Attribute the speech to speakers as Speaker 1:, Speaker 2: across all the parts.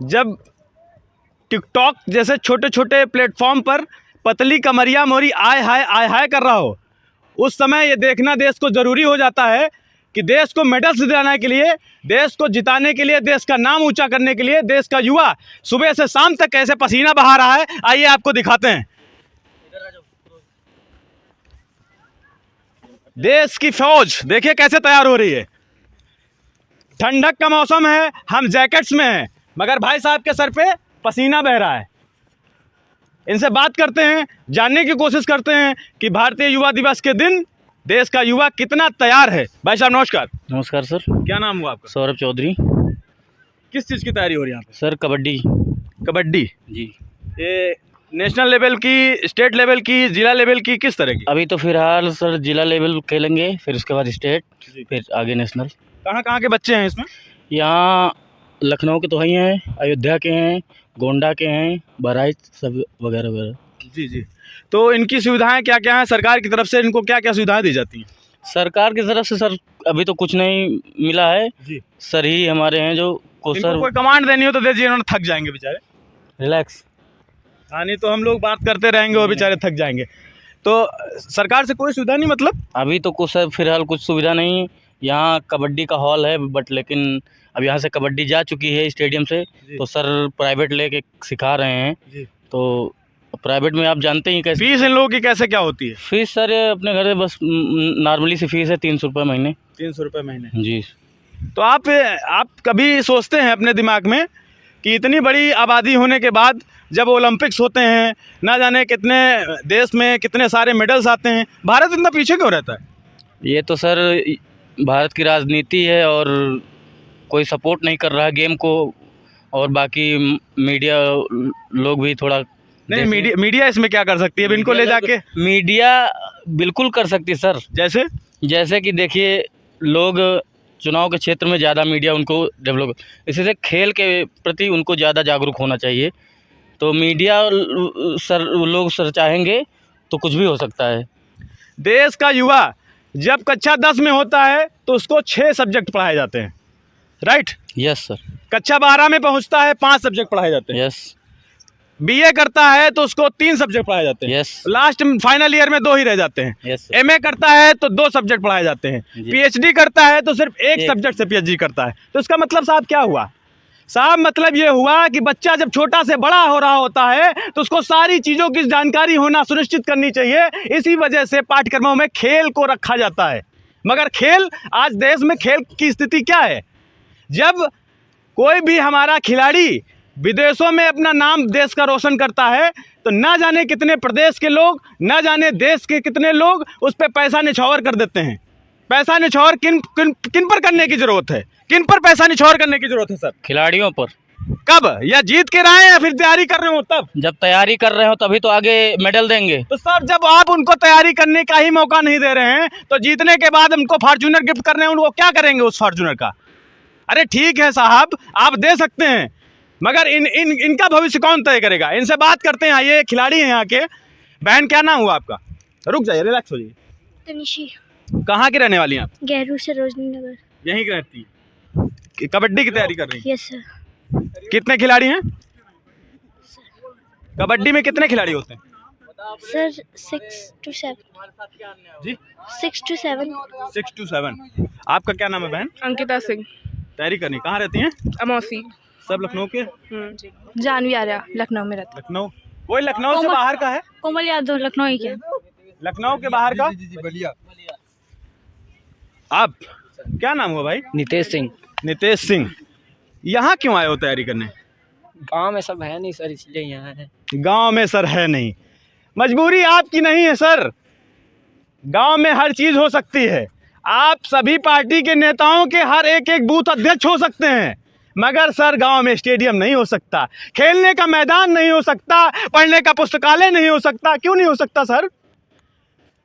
Speaker 1: जब टिकटॉक जैसे छोटे छोटे प्लेटफॉर्म पर पतली कमरिया मोरी आय हाय कर रहा हो, उस समय ये देखना देश को ज़रूरी हो जाता है कि देश को मेडल्स दिलाने के लिए, देश को जिताने के लिए, देश का नाम ऊंचा करने के लिए देश का युवा सुबह से शाम तक कैसे पसीना बहा रहा है। आइए आपको दिखाते हैं। देश की फौज देखिए कैसे तैयार हो रही है। ठंडक का मौसम है, हम जैकेट्स में हैं, मगर भाई साहब के सर पे पसीना बह रहा है। इनसे बात करते हैं, जानने की कोशिश करते हैं कि भारतीय युवा दिवस के दिन देश का युवा कितना तैयार है। भाई साहब नमस्कार।
Speaker 2: नमस्कार सर।
Speaker 1: क्या नाम हुआ आपका?
Speaker 2: सौरभ चौधरी।
Speaker 1: किस चीज़ की तैयारी हो रही है यहाँ पे?
Speaker 2: सर कबड्डी।
Speaker 1: कबड्डी
Speaker 2: जी।
Speaker 1: ये नेशनल लेवल की, स्टेट लेवल की, जिला लेवल की, किस तरह की?
Speaker 2: अभी तो फिलहाल सर जिला लेवल खेलेंगे, फिर उसके बाद स्टेट, फिर आगे नेशनल।
Speaker 1: कहाँ के बच्चे हैं इसमें?
Speaker 2: यहाँ लखनऊ के तो ही हैं, अयोध्या के हैं, गोंडा के हैं, बहराइच सब वगैरह वगैरह।
Speaker 1: जी। तो इनकी सुविधाएं क्या क्या हैं? सरकार की तरफ से इनको क्या क्या सुविधाएं दी जाती हैं?
Speaker 2: सरकार की तरफ से सर अभी तो कुछ नहीं मिला है
Speaker 1: जी।
Speaker 2: सर ही हमारे हैं जो को
Speaker 1: इनको
Speaker 2: सर
Speaker 1: कोई कमांड देनी हो तो दे दीजिए, इन्होंने थक जाएंगे बेचारे।
Speaker 2: रिलैक्स।
Speaker 1: हाँ, नहीं तो हम लोग बात करते रहेंगे, वो बेचारे थक जाएंगे। तो सरकार से कोई सुविधा नहीं, मतलब
Speaker 2: अभी तो कुछ सर फिलहाल कुछ सुविधा नहीं। यहाँ कबड्डी का हॉल है बट लेकिन अब यहाँ से कबड्डी जा चुकी है स्टेडियम से, तो सर प्राइवेट लेके सिखा रहे हैं
Speaker 1: जी।
Speaker 2: तो प्राइवेट में आप जानते ही कैसे
Speaker 1: फीस इन लोगों की कैसे क्या होती है?
Speaker 2: फीस सर अपने घर में बस नॉर्मली सी फीस है 300 रुपये महीने।
Speaker 1: 300 रुपये महीने।
Speaker 2: जी।
Speaker 1: तो आप कभी सोचते हैं अपने दिमाग में कि इतनी बड़ी आबादी होने के बाद जब ओलंपिक्स होते हैं, ना जाने कितने देश में कितने सारे मेडल्स आते हैं, भारत इतना पीछे क्यों रहता है?
Speaker 2: ये तो सर भारत की राजनीति है और कोई सपोर्ट नहीं कर रहा है गेम को, और बाकी मीडिया लोग भी थोड़ा
Speaker 1: नहीं, मीडिया इसमें क्या कर सकती है? अब इनको ले जाके
Speaker 2: मीडिया बिल्कुल कर सकती है सर।
Speaker 1: जैसे
Speaker 2: कि देखिए लोग चुनाव के क्षेत्र में ज़्यादा मीडिया उनको डेवलप, इसलिए खेल के प्रति उनको ज़्यादा जागरूक होना चाहिए। तो मीडिया लोग चाहेंगे तो कुछ भी हो सकता है।
Speaker 1: देश का युवा जब कक्षा 10 में होता है तो उसको 6 सब्जेक्ट पढ़ाए जाते हैं, राइट?
Speaker 2: Yes sir.
Speaker 1: कक्षा 12 में पहुंचता है 5 सब्जेक्ट पढ़ाए जाते हैं।
Speaker 2: यस।
Speaker 1: बीए करता है तो उसको 3 सब्जेक्ट पढ़ाए जाते हैं।
Speaker 2: यस।
Speaker 1: लास्ट फाइनल ईयर में 2 ही रह जाते हैं।
Speaker 2: यस।
Speaker 1: एमए करता है तो 2 सब्जेक्ट पढ़ाए जाते हैं। पीएचडी करता है तो सिर्फ एक सब्जेक्ट से पीएचडी करता है। तो इसका मतलब साहब क्या हुआ? साहब मतलब ये हुआ कि बच्चा जब छोटा से बड़ा हो रहा होता है तो उसको सारी चीज़ों की जानकारी होना सुनिश्चित करनी चाहिए। इसी वजह से पाठ्यक्रमों में खेल को रखा जाता है। मगर खेल, आज देश में खेल की स्थिति क्या है? जब कोई भी हमारा खिलाड़ी विदेशों में अपना नाम देश का रोशन करता है तो ना जाने कितने प्रदेश के लोग, ना जाने देश के कितने लोग उस पर पैसा निछावर कर देते हैं। पैसा निछावर किन पर करने की जरूरत है? किन पर पैसा निछावर करने की जरूरत है सर?
Speaker 2: खिलाड़ियों पर।
Speaker 1: कब? या जीत के रहे हैं या फिर तैयारी कर रहे हो तब?
Speaker 2: जब तैयारी कर रहे हो तभी तो आगे मेडल देंगे।
Speaker 1: तो सर जब आप उनको तैयारी करने का ही मौका नहीं दे रहे हैं तो जीतने के बाद उनको फॉर्च्यूनर गिफ्ट कर रहे हैं, उनको क्या करेंगे उस फॉर्च्यूनर का? अरे ठीक है साहब, आप दे सकते हैं, मगर इनका भविष्य कौन तय करेगा? इनसे बात करते हैं। ये खिलाड़ी हैं यहाँ के। बहन क्या नाम हुआ आपका? रुक जाइए, रिलैक्स हो जाइए।
Speaker 3: तनिशी।
Speaker 1: कहाँ की रहने वाली हैं आप?
Speaker 3: गैरू सरोजनी नगर।
Speaker 1: यहीं की रहती हैं? कबड्डी की तैयारी कर रही हैं?
Speaker 3: Yes sir.
Speaker 1: कितने खिलाड़ी हैं कबड्डी में? कितने खिलाड़ी होते हैं
Speaker 3: सर? 6 to 7
Speaker 1: जी?
Speaker 3: 6 to 7।
Speaker 1: 6 to 7। आपका क्या नाम है बहन?
Speaker 4: अंकिता सिंह।
Speaker 1: तैयारी करनी कहाँ रहती हैं?
Speaker 4: अमौसी।
Speaker 1: सब लखनऊ के?
Speaker 4: जानवी आर्या लखनऊ में रहता।
Speaker 1: लखनऊ? कोई लखनऊ से बाहर का है?
Speaker 4: कोमल यादव लखनऊ ही क्या?
Speaker 1: लखनऊ के बाहर का?
Speaker 5: बलिया।
Speaker 1: आप क्या नाम हुआ भाई?
Speaker 2: नितेश सिंह।
Speaker 1: नितेश सिंह। यहाँ क्यों आए हो तैयारी करने?
Speaker 2: गांव में सब है नहीं सर, इसलिए यहाँ है।
Speaker 1: गांव में सर है नहीं, मजबूरी आपकी नहीं है सर। गांव में हर चीज़ हो सकती है। आप सभी पार्टी के नेताओं के हर एक बूथ अध्यक्ष हो सकते हैं, मगर सर गांव में स्टेडियम नहीं हो सकता, खेलने का मैदान नहीं हो सकता, पढ़ने का पुस्तकालय नहीं हो सकता। क्यों नहीं हो सकता सर?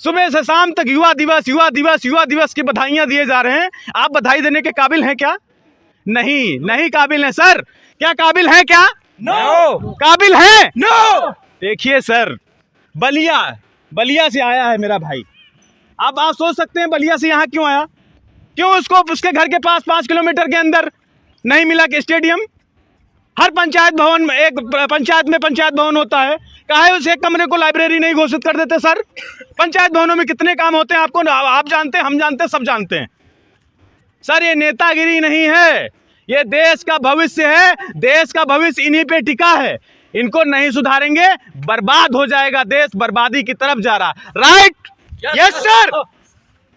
Speaker 1: सुबह से शाम तक युवा दिवस युवा दिवस युवा दिवस की बधाइयाँ दिए जा रहे हैं। आप बधाई देने के काबिल हैं क्या? नहीं काबिल हैं सर। क्या काबिल हैं क्या? नो। काबिल हैं? नो। देखिए सर, बलिया से आया है मेरा भाई। अब आप सोच सकते हैं बलिया से यहाँ क्यों आया? क्यों उसको उसके घर के पास 5 किलोमीटर के अंदर नहीं मिला कि स्टेडियम? हर पंचायत भवन में एक पंचायत में पंचायत भवन होता है, काहे उस एक कमरे को लाइब्रेरी नहीं घोषित कर देते सर? पंचायत भवनों में कितने काम होते हैं आपको, आप जानते हैं, हम जानते हैं, सब जानते हैं सर। ये नेतागिरी नहीं है, ये देश का भविष्य है, देश का भविष्य इन्हीं पे टिका है। इनको नहीं सुधारेंगे बर्बाद हो जाएगा देश, बर्बादी की तरफ जा रहा। Right, yes sir.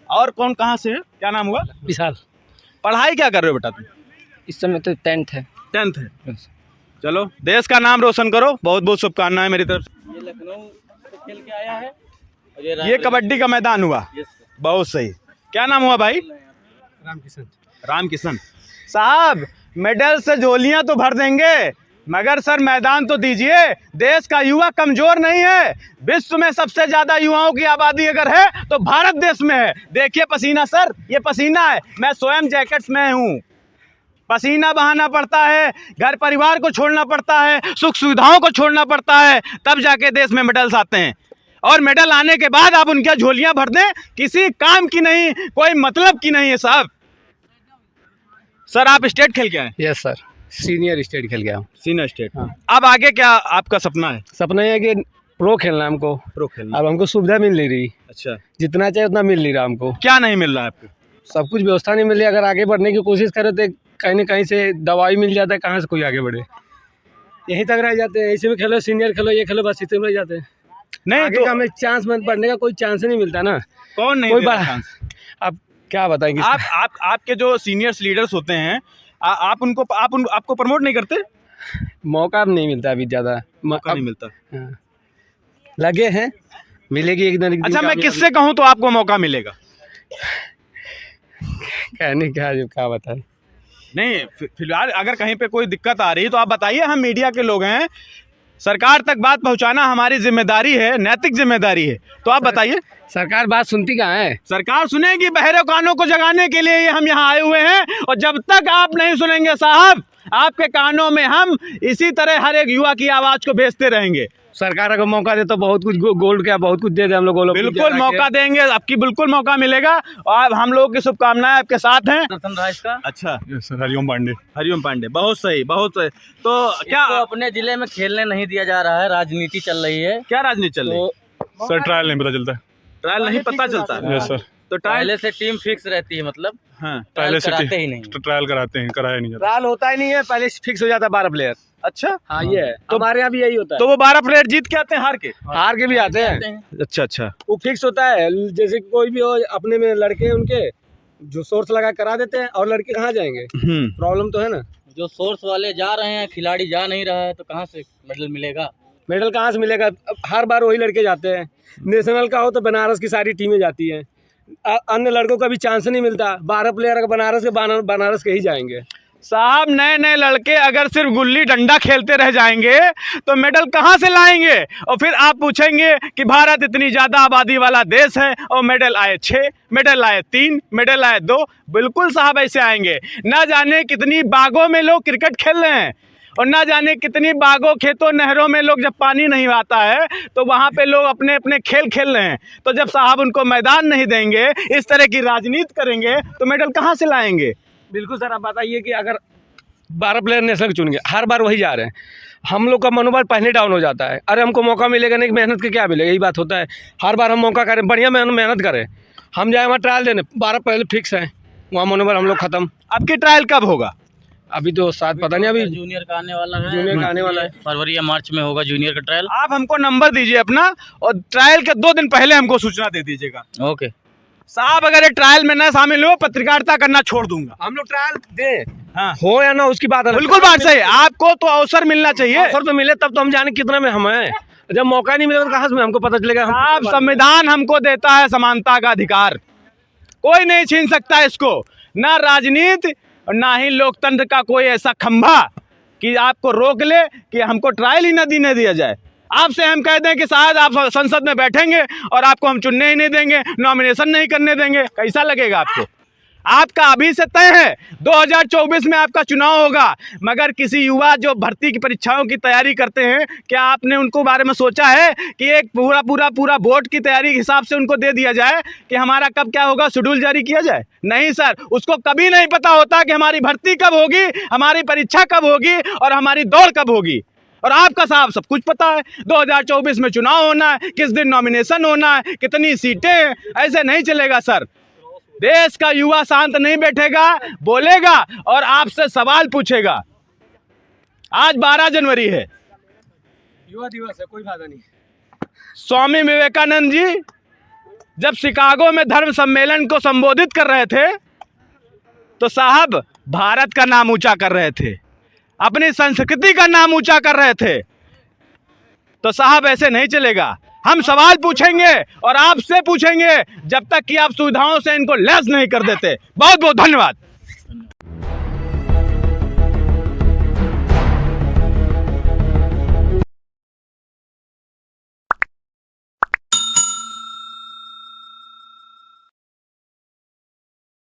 Speaker 1: और कौन कहाँ से है, क्या नाम हुआ?
Speaker 5: विशाल।
Speaker 1: पढ़ाई क्या कर रहे हो बेटा तुम?
Speaker 5: इस समय तो 10th है।
Speaker 1: 10th है। चलो देश का नाम रोशन करो, बहुत बहुत शुभकामनाएं मेरी तरफ से।
Speaker 2: ये लखनऊ से खेल के आया है और
Speaker 1: ये कबड्डी का मैदान हुआ, बहुत सही। क्या नाम हुआ भाई?
Speaker 5: रामकिशन।
Speaker 1: रामकिशन साहब, मेडल से झोलियां तो भर देंगे मगर सर मैदान तो दीजिए। देश का युवा कमजोर नहीं है, विश्व में सबसे ज्यादा युवाओं की आबादी अगर है तो भारत देश में है। देखिए पसीना सर, ये पसीना है, मैं स्वयं जैकेट्स में हूँ, पसीना बहाना पड़ता है, घर परिवार को छोड़ना पड़ता है, सुख सुविधाओं को छोड़ना पड़ता है, तब जाके देश में मेडल्स आते हैं। और मेडल आने के बाद आप उनकी झोलियां भर दें, किसी काम की नहीं, कोई मतलब की नहीं है साहब। सर आप स्टेट खेल के आए?
Speaker 5: यस सर, सीनियर स्टेट खेल गया हूँ।
Speaker 1: Senior state.
Speaker 5: हाँ।
Speaker 1: अब आगे क्या आपका सपना है?
Speaker 5: सपना ये है कि प्रो खेलना है हमको।
Speaker 1: प्रो खेलना।
Speaker 5: अब हमको सुविधा मिल नहीं रही,
Speaker 1: अच्छा,
Speaker 5: जितना चाहिए उतना मिल नहीं रहा हमको।
Speaker 1: क्या नहीं मिल रहा है आपको?
Speaker 5: सब कुछ व्यवस्था नहीं मिल रही। अगर आगे बढ़ने की कोशिश करे तो कहीं ना कहीं से दवाई मिल जाता है, कहाँ से कोई आगे बढ़े, यहीं तक रह जाते हैं। ऐसे में खेलो, सीनियर खेलो, ये खेलो, बस इतने में रह जाते हैं।
Speaker 1: नहीं
Speaker 5: आगे
Speaker 1: तो
Speaker 5: का हमें चांस बढ़ने का कोई चांस नहीं मिलता ना।
Speaker 1: कौन नहीं
Speaker 5: कोई
Speaker 1: दे रहा
Speaker 5: बड़ा
Speaker 1: चांस?
Speaker 5: अब क्या बताएंगे?
Speaker 1: आप आपके जो सीनियर्स लीडर्स होते हैं, आप उनको आपको प्रमोट नहीं करते?
Speaker 5: मौका नहीं मिलता अभी ज़्यादा,
Speaker 1: मौका नहीं मिलता।
Speaker 5: हाँ। लगे हैं, मिलेगी एक दिन।
Speaker 1: अच्छा, मैं किससे कहूँ तो आपको मौका मिलेगा?
Speaker 5: कहने क्या बताएं।
Speaker 1: नहीं फिलहाल अगर कहीं पे कोई दिक्कत आ रही है तो आप बताइए, हम मीडिया के लोग हैं, सरकार तक बात पहुंचाना हमारी जिम्मेदारी है, नैतिक जिम्मेदारी है। तो आप बताइए।
Speaker 5: सरकार बात सुनती कहाँ है?
Speaker 1: सरकार सुनेगी, बहरे कानों को जगाने के लिए ये हम यहाँ आए हुए हैं। और जब तक आप नहीं सुनेंगे साहब, आपके कानों में हम इसी तरह हर एक युवा की आवाज को भेजते रहेंगे।
Speaker 5: सरकार अगर मौका दे तो बहुत कुछ गोल्ड का बहुत कुछ दे दे हम लोग।
Speaker 1: बिल्कुल मौका देंगे, आपकी बिल्कुल मौका मिलेगा और हम लोगों की शुभकामनाएं आपके साथ हैं।
Speaker 2: दर्शन रहा इसका।
Speaker 1: अच्छा
Speaker 6: सर, हरिओम पांडे।
Speaker 1: हरिओम पांडे, बहुत सही, बहुत सही। तो क्या
Speaker 2: अपने जिले में खेलने नहीं दिया जा रहा है, राजनीति चल रही है।
Speaker 1: क्या राजनीति चल रही है?
Speaker 6: सर ट्रायल नहीं पता चलता है।
Speaker 1: ट्रायल नहीं पता चलता है?
Speaker 6: Yes sir.
Speaker 1: तो ट्रायल
Speaker 2: पहले से टीम फिक्स रहती है, मतलब
Speaker 1: हाँ,
Speaker 6: पहले से
Speaker 2: कराते ही नहीं।
Speaker 6: ट्रायल कराते हैं, कराया नहीं जाता।
Speaker 5: ट्रायल होता ही नहीं है, पहले फिक्स हो जाता है 12 प्लेयर।
Speaker 1: अच्छा,
Speaker 5: हाँ ये है, तो हमारे यहाँ भी यही होता है।
Speaker 1: तो वो 12 प्लेयर जीत के आते हैं हार के?
Speaker 5: हार के भी आते हैं।
Speaker 1: अच्छा अच्छा,
Speaker 5: वो फिक्स होता है, जैसे कोई भी हो, अपने में लड़के हैं उनके जो सोर्स लगा करा देते हैं, और लड़के कहाँ जाएंगे? प्रॉब्लम तो है ना।
Speaker 2: जो सोर्स वाले जा रहे हैं, खिलाड़ी जा नहीं रहा है, तो कहाँ से मेडल मिलेगा?
Speaker 5: मेडल कहाँ से मिलेगा? अब हर बार वही लड़के जाते हैं। नेशनल का हो तो बनारस की सारी टीमें जाती हैं, अन्य लड़कों का भी चांस नहीं मिलता। 12 प्लेयर अगर बनारस के ही जाएंगे।
Speaker 1: साहब नए नए लड़के अगर सिर्फ गुल्ली डंडा खेलते रह जाएंगे तो मेडल कहाँ से लाएंगे? और फिर आप पूछेंगे कि भारत इतनी ज़्यादा आबादी वाला देश है और मेडल आए 6, मेडल आए 3, मेडल आए 2। बिल्कुल साहब ऐसे आएंगे। ना जाने कितनी बागों में लोग क्रिकेट खेल रहे हैं और ना जाने कितनी बागों, खेतों, नहरों में लोग जब पानी नहीं आता है तो वहाँ पे लोग अपने अपने खेल खेल रहे हैं। तो जब साहब उनको मैदान नहीं देंगे, इस तरह की राजनीति करेंगे तो मेडल कहाँ से लाएंगे?
Speaker 5: बिल्कुल सर, आप बताइए कि अगर 12 प्लेयर नेशनल चुन गए, हर बार वही जा रहे हैं, हम लोग का मनोबल पहले डाउन हो जाता है। अरे हमको मौका मिलेगा नहीं, मेहनत के क्या मिलेगा? यही बात होता है। हर बार हम मौका करें, बढ़िया मेहनत करें, हम जाए वहाँ ट्रायल देने, 12 पहले फिक्स है, वहाँ मनोबल हम लोग खत्म।
Speaker 1: आपकी ट्रायल कब होगा?
Speaker 5: अभी तो शायद पता नहीं, अभी
Speaker 2: जूनियर का आने वाला है।
Speaker 5: जूनियर का आने वाला है,
Speaker 2: फरवरी या मार्च में होगा जूनियर का ट्रायल।
Speaker 1: आप हमको नंबर दीजिए अपना और ट्रायल के 2 दिन पहले हमको सूचना दे दीजिएगा।
Speaker 2: ओके
Speaker 1: साहब, अगर ये ट्रायल में न शामिल हो, पत्रकारिता करना छोड़ दूंगा।
Speaker 5: हम लोग ट्रायल दे,
Speaker 1: हाँ,
Speaker 5: हो या ना उसकी बात अलग।
Speaker 1: बिल्कुल बात सही। आपको तो अवसर मिलना चाहिए।
Speaker 5: अवसर तो मिले तब तो हम जाने कितना में हम हैं। जब मौका नहीं मिलेगा तो कहाँ से हमको पता चलेगा?
Speaker 1: साहब, संविधान हमको देता है समानता का अधिकार, कोई नहीं छीन सकता इसको। ना राजनीति और ना ही लोकतंत्र का कोई ऐसा खंभा कि आपको रोक ले कि हमको ट्रायल ही न दिया जाए। आपसे हम कह दें कि शायद आप संसद में बैठेंगे और आपको हम चुनने ही नहीं देंगे, नॉमिनेशन नहीं करने देंगे, कैसा लगेगा आपको? आपका अभी से तय है 2024 में आपका चुनाव होगा, मगर किसी युवा जो भर्ती की परीक्षाओं की तैयारी करते हैं, क्या आपने उनको बारे में सोचा है कि एक पूरा बोर्ड की तैयारी के हिसाब से उनको दे दिया जाए कि हमारा कब क्या होगा, शेड्यूल जारी किया जाए? नहीं सर, उसको कभी नहीं पता होता कि हमारी भर्ती कब होगी, हमारी परीक्षा कब होगी और हमारी दौड़ कब होगी। और आपका साहब सब कुछ पता है, 2024 में चुनाव होना है, किस दिन नॉमिनेशन होना है, कितनी सीटें हैं। ऐसे नहीं चलेगा सर। देश का युवा शांत नहीं बैठेगा, बोलेगा और आपसे सवाल पूछेगा। आज 12 जनवरी है,
Speaker 5: युवा दिवस है, कोई फायदा नहीं।
Speaker 1: स्वामी विवेकानंद जी जब शिकागो में धर्म सम्मेलन को संबोधित कर रहे थे तो साहब भारत का नाम ऊंचा कर रहे थे, अपनी संस्कृति का नाम ऊंचा कर रहे थे। तो साहब ऐसे नहीं चलेगा। हम सवाल पूछेंगे और आपसे पूछेंगे जब तक कि आप सुविधाओं से इनको लैस नहीं कर देते। बहुत बहुत धन्यवाद।